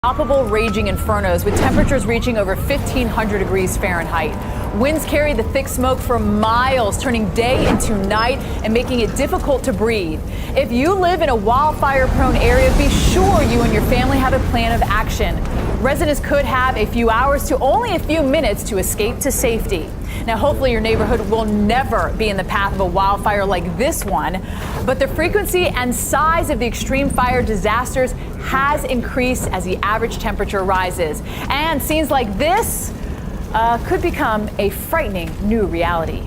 Unstoppable raging infernos with temperatures reaching over 1,500 degrees Fahrenheit. Winds carry the thick smoke for miles, turning day into night and making it difficult to breathe. If you live in a wildfire-prone area, be sure you and your family have a plan of action. Residents could have a few hours to only a few minutes to escape to safety. Now, hopefully your neighborhood will never be in the path of a wildfire like this one, but the frequency and size of the extreme fire disasters has increased as the average temperature rises. And scenes like this could become a frightening new reality.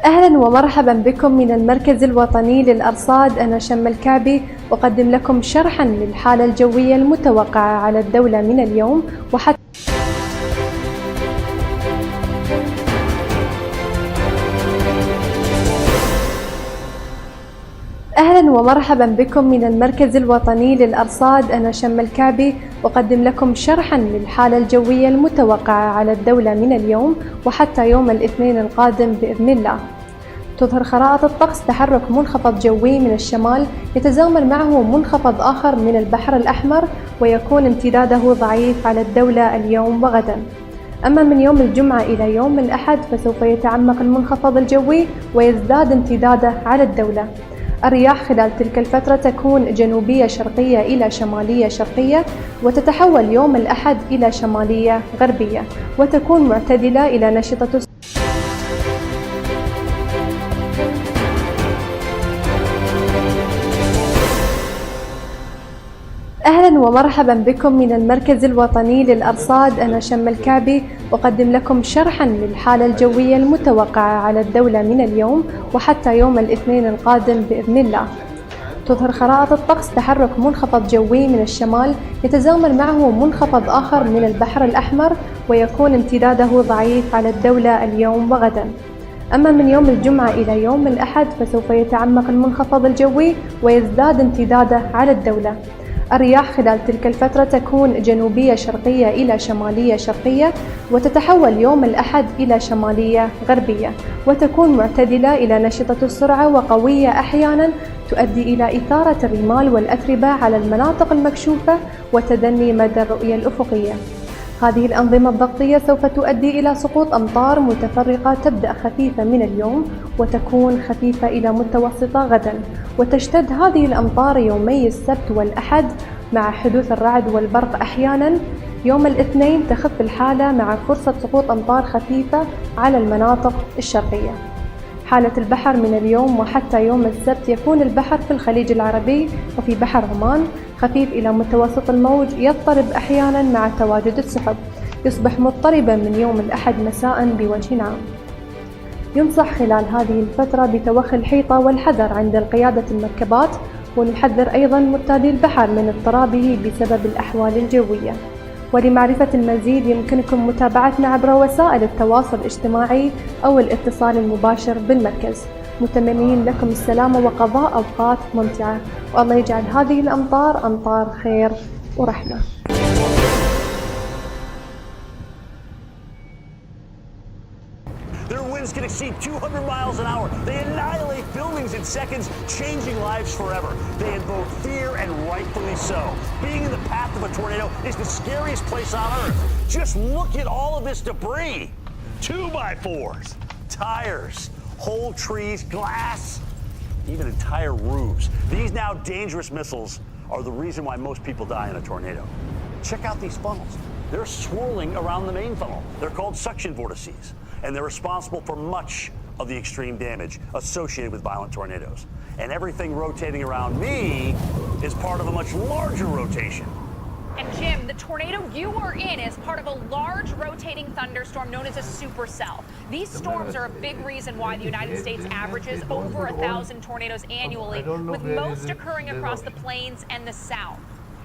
أهلا ومرحبا بكم من المركز الوطني للأرصاد. أنا شم الكعبي أقدم لكم شرحا للحالة الجوية المتوقعة على الدولة من اليوم وحتى أهلا ومرحبا بكم من المركز الوطني للأرصاد. أنا شم الكعبي أقدم لكم شرحا للحالة الجوية المتوقعة على الدولة من اليوم وحتى يوم الاثنين القادم بإذن الله. تظهر خرائط الطقس تحرك منخفض جوي من الشمال يتزامن معه منخفض آخر من البحر الأحمر ويكون امتداده ضعيف على الدولة اليوم وغدا. أما من يوم الجمعة إلى يوم الأحد فسوف يتعمق المنخفض الجوي ويزداد امتداده على الدولة. الرياح خلال تلك الفترة تكون جنوبية شرقية إلى شمالية شرقية وتتحول يوم الأحد إلى شمالية غربية وتكون معتدلة إلى نشطة. أهلا ومرحبا بكم من المركز الوطني للأرصاد. أنا شم الكعبي أقدم لكم شرحا للحالة الجوية المتوقعة على الدولة من اليوم وحتى يوم الاثنين القادم بإذن الله. تظهر خرائط الطقس تحرك منخفض جوي من الشمال يتزامن معه منخفض آخر من البحر الأحمر ويكون امتداده ضعيف على الدولة اليوم وغدا. أما من يوم الجمعة إلى يوم الأحد فسوف يتعمق المنخفض الجوي ويزداد امتداده على الدولة. الرياح خلال تلك الفترة تكون جنوبية شرقية إلى شمالية شرقية وتتحول يوم الأحد إلى شمالية غربية وتكون معتدلة إلى نشطة السرعة وقوية أحيانا تؤدي إلى إثارة الرمال والأتربة على المناطق المكشوفة وتدني مدى الرؤية الأفقية. هذه الأنظمة الضغطية سوف تؤدي إلى سقوط أمطار متفرقة تبدأ خفيفة من اليوم وتكون خفيفة إلى متوسطة غدا وتشتد هذه الأمطار يومي السبت والأحد مع حدوث الرعد والبرق أحيانا. يوم الاثنين تخف الحالة مع فرصة سقوط أمطار خفيفة على المناطق الشرقية. حالة البحر من اليوم وحتى يوم السبت يكون البحر في الخليج العربي وفي بحر عمان خفيف إلى متوسط الموج يضطرب أحيانا مع تواجد السحب. يصبح مضطربا من يوم الأحد مساء بوجه عام. ينصح خلال هذه الفترة بتوخي الحيطة والحذر عند قيادة المركبات ونحذر أيضا مرتادي البحر من اضطرابه بسبب الأحوال الجوية. ولمعرفة المزيد يمكنكم متابعتنا عبر وسائل التواصل الاجتماعي أو الاتصال المباشر بالمركز. متمنين لكم السلامة وقضاء أوقات ممتعة والله يجعل هذه الأمطار أمطار خير ورحمة. Their winds can exceed 200 miles an hour. They annihilate buildings in seconds, changing lives forever. They invoke fear, and rightfully so. Being in the path of a tornado is the scariest place on earth. Just look at all of this debris. 2x4s, tires, whole trees, glass, even entire roofs. These now dangerous missiles are the reason why most people die in a tornado. Check out these funnels. They're swirling around the main funnel. They're called suction vortices, and they're responsible for much of the extreme damage associated with violent tornadoes. And everything rotating around me is part of a much larger rotation. And Jim, the tornado you are in is part of a large rotating thunderstorm known as a supercell. These storms are a big reason why the United States averages over 1,000 tornadoes annually, with most occurring across the plains and the south.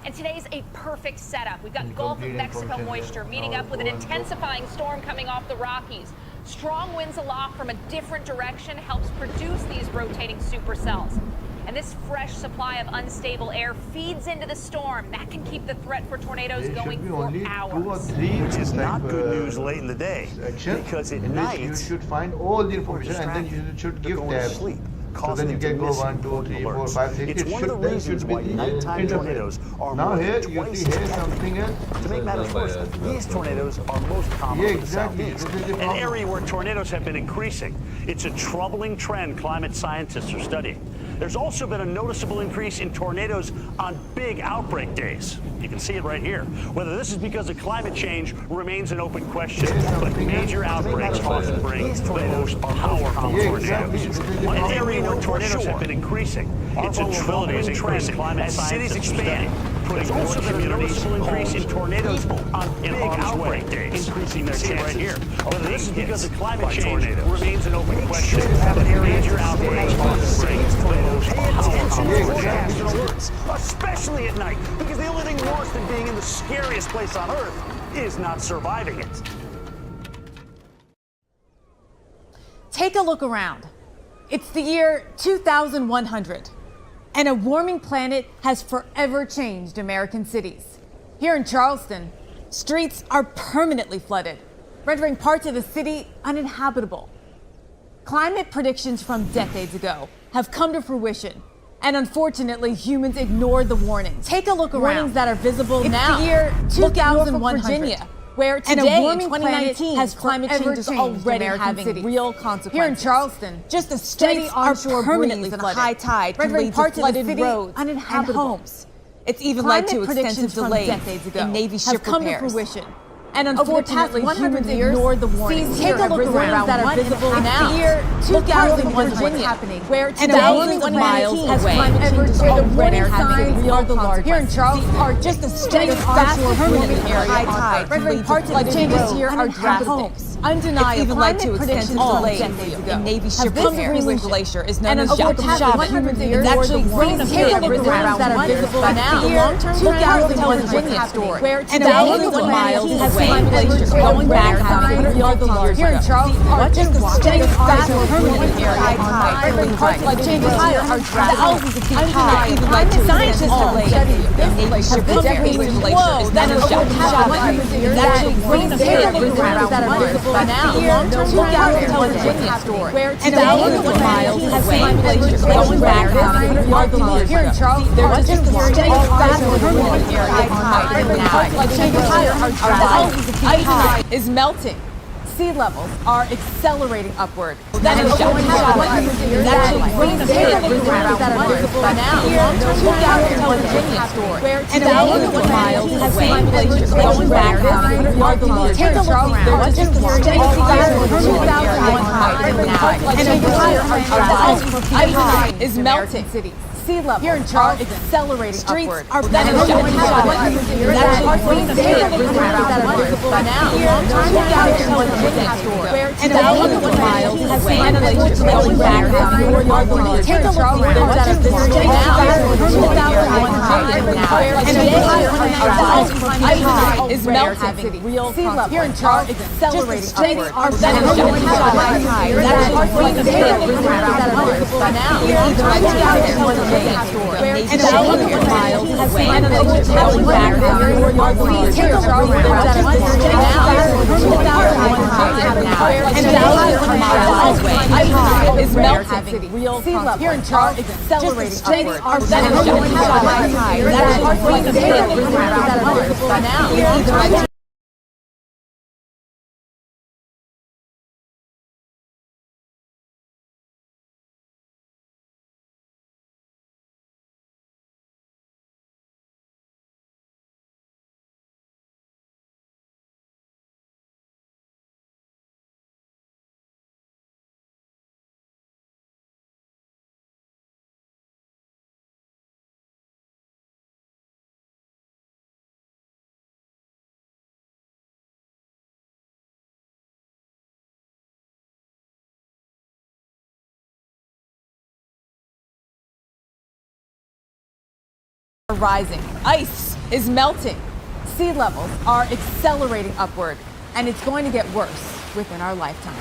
And today's a perfect setup. We've got Gulf of Mexico moisture meeting up with an intensifying storm coming off the Rockies. Strong winds aloft from a different direction helps produce these rotating supercells. And this fresh supply of unstable air feeds into the storm. That can keep the threat for tornadoes going for hours. Which is not good news late in the day, because at night you should find all the information and then you should give tabs. sleep. So then you can go 1, 2, 3, 4, 5, 6. It's one of the reasons why nighttime tornadoes are now more here than you twice see as here deadly. something else. To make matters worse, these tornadoes are most common in the southeast, an area where tornadoes have been increasing. It's a troubling trend climate scientists are studying. There's also been a noticeable increase in tornadoes on big outbreak days. You can see it right here. Whether this is because of climate change remains an open question, but major outbreaks often bring the most powerful tornadoes. An area where tornadoes have been increasing. It's a troubling trend as cities expand, putting more communities, increase in tornadoes on big outbreak days, increasing their chances right here. Whether this is because of climate change remains an open question, but major outbreaks often bring the most powerful tornadoes and alerts, especially at night, because the only thing worse than being in the scariest place on Earth is not surviving it. Take a look around. It's the year 2100, and a warming planet has forever changed American cities. Here in Charleston, streets are permanently flooded, rendering parts of the city uninhabitable. Climate predictions from decades ago have come to fruition, and unfortunately, humans ignored the warnings. Take a look around. Warnings that are visible now. It's the year 2100, Virginia, where today, in 2019, has climate change is already having real consequences. Here in Charleston, just a steady onshore breeze and a high tide can lead to flooded roads and homes. It's even led to extensive delays in Navy ship repairs. Come to fruition. And unfortunately, humans ignored the warnings. Take a look around that are visible now. The year 2001, Virginia, where today, 20 miles away, climate change already having real consequences. Here in Charleston, just a steady onshore permanent area high tide. Parts of the changes here are drastic. Undeniable. Even led to extensive delays in Navy ship repairs. This glacier is known as Shaba. It's actually grown a bit of rivers that are visible now. The long-term 2001 Virginia story, where today, 20 miles away, glacier going back having real consequences. Here in Charleston, just a steady onshore permanent area high tide. Parts like changes higher are thousands of feet high. Even led to scientists delays in Navy ship repairs. This glacier is known as Shaba. It's actually grown a bit of rivers that are visible now. The long-term 2001 Virginia story, where today, 20 miles away, glacier going back having real consequences. Here in Charleston, there's just a steady onshore permanent area high tide. Like changes higher are thousands of feet high. Is melting. Sea levels are accelerating upward. That is showing how it's actually grown a bit of rivers that are visible now. The 2001 Virginia story, where today, 20 miles away, glacier going back having real consequences. Take a look around. There's just a steady onshore permanent area high. And changes higher are thousands of feet high. Is melting. Sea levels here in Charleston are accelerating upward. Are that is showing how it's actually the bit of rivers that are visible now. The 2001 Virginia story, where today, 20 miles away, glacier going back having real consequences. Take a look around. There's just a steady onshore permanent area high. And changes higher are thousands of feet high. Is melting. Real sea levels here in Charleston accelerating upward. That is showing how it's actually the bit of rivers that are visible now. The 2001 where today, 20 miles away, glacier going back having real consequences. Take a look around. That is melting. Real sea level here in Charleston accelerating upward. That is showing how it's actually the bit of rivers that are visible now. Rising. Ice is melting. Sea levels are accelerating upward, and it's going to get worse within our lifetime.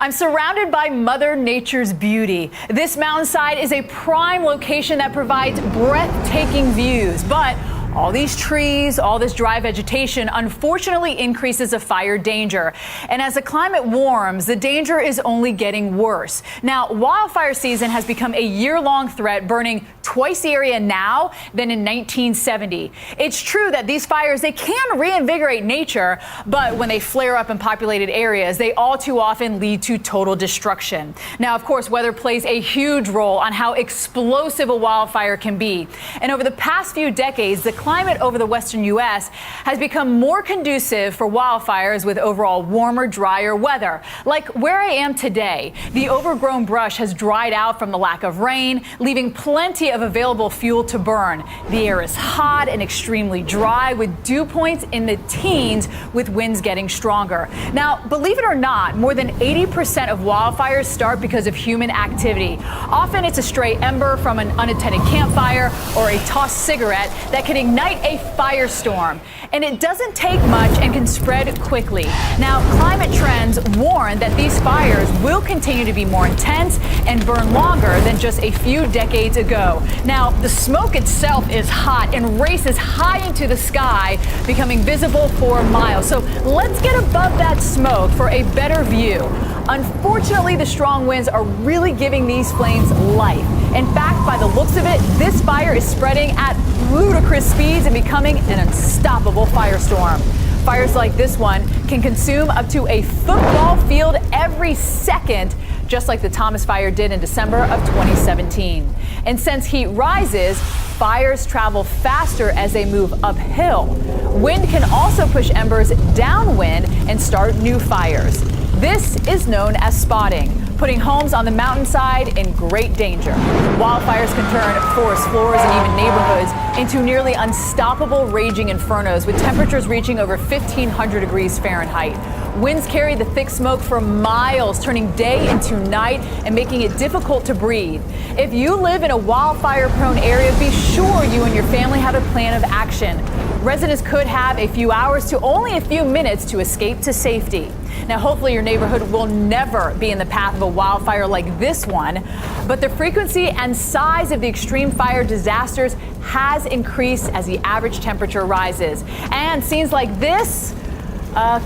I'm surrounded by Mother Nature's beauty. This mountainside is a prime location that provides breathtaking views, but all these trees, all this dry vegetation, unfortunately increases the fire danger. And as the climate warms, the danger is only getting worse. Now, wildfire season has become a year-long threat, burning twice the area now than in 1970. It's true that these fires, they can reinvigorate nature, but when they flare up in populated areas, they all too often lead to total destruction. Now, of course, weather plays a huge role on how explosive a wildfire can be. And over the past few decades, the climate over the western U.S. has become more conducive for wildfires with overall warmer, drier weather. Like where I am today, the overgrown brush has dried out from the lack of rain, leaving plenty of available fuel to burn. The air is hot and extremely dry with dew points in the teens with winds getting stronger. Now, believe it or not, more than 80% of wildfires start because of human activity. Often it's a stray ember from an unattended campfire or a tossed cigarette that can ignite a firestorm. And it doesn't take much and can spread quickly. Now, climate trends warn that these fires will continue to be more intense and burn longer than just a few decades ago. Now, the smoke itself is hot and races high into the sky, becoming visible for miles. So let's get above that smoke for a better view. Unfortunately, the strong winds are really giving these flames life. In fact, by the looks of it, this fire is spreading at ludicrous speeds and becoming an unstoppable firestorm. Fires like this one can consume up to a football field every second, just like the Thomas Fire did in December of 2017. And since heat rises, fires travel faster as they move uphill. Wind can also push embers downwind and start new fires. This is known as spotting, putting homes on the mountainside in great danger. Wildfires can turn forest floors and even neighborhoods into nearly unstoppable raging infernos with temperatures reaching over 1,500 degrees Fahrenheit. Winds carry the thick smoke for miles, turning day into night and making it difficult to breathe. If you live in a wildfire-prone area, be sure you and your family have a plan of action. Residents could have a few hours to only a few minutes to escape to safety. Now, hopefully your neighborhood will never be in the path of a wildfire like this one, but the frequency and size of the extreme fire disasters has increased as the average temperature rises. And scenes like this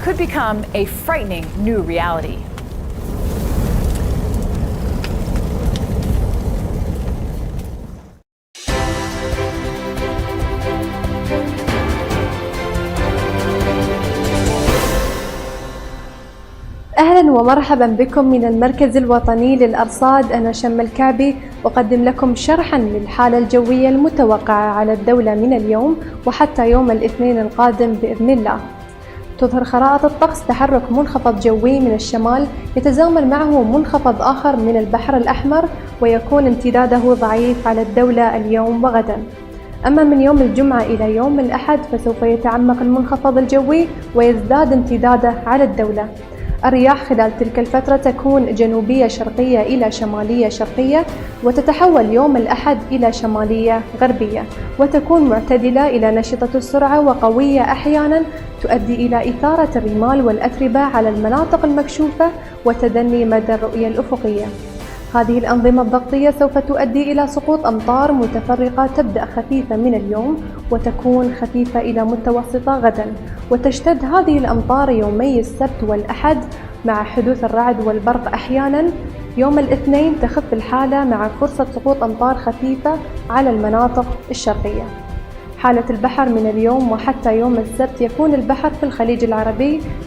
could become a frightening new reality. أهلا ومرحبا بكم من المركز الوطني للأرصاد. أنا شم الكعبي أقدم لكم شرحا للحالة الجوية المتوقعة على الدولة من اليوم وحتى يوم الاثنين القادم بإذن الله. تظهر خرائط الطقس تحرك منخفض جوي من الشمال يتزامن معه منخفض آخر من البحر الأحمر ويكون امتداده ضعيف على الدولة اليوم وغدا. أما من يوم الجمعة إلى يوم الأحد فسوف يتعمق المنخفض الجوي ويزداد امتداده على الدولة. الرياح خلال تلك الفترة تكون جنوبية شرقية إلى شمالية شرقية وتتحول يوم الأحد إلى شمالية غربية وتكون معتدلة إلى نشطة السرعة وقوية أحيانا تؤدي إلى إثارة الرمال والأتربة على المناطق المكشوفة وتدني مدى الرؤية الأفقية. هذه الأنظمة الضغطية سوف تؤدي إلى سقوط أمطار متفرقة تبدأ خفيفة من اليوم وتكون خفيفة إلى متوسطة غدا، وتشتد هذه الأمطار يومي السبت والأحد مع حدوث الرعد والبرق أحيانا. يوم الاثنين تخف الحالة مع فرصة سقوط أمطار خفيفة على المناطق الشرقية. حالة البحر من اليوم وحتى يوم السبت يكون البحر في الخليج العربي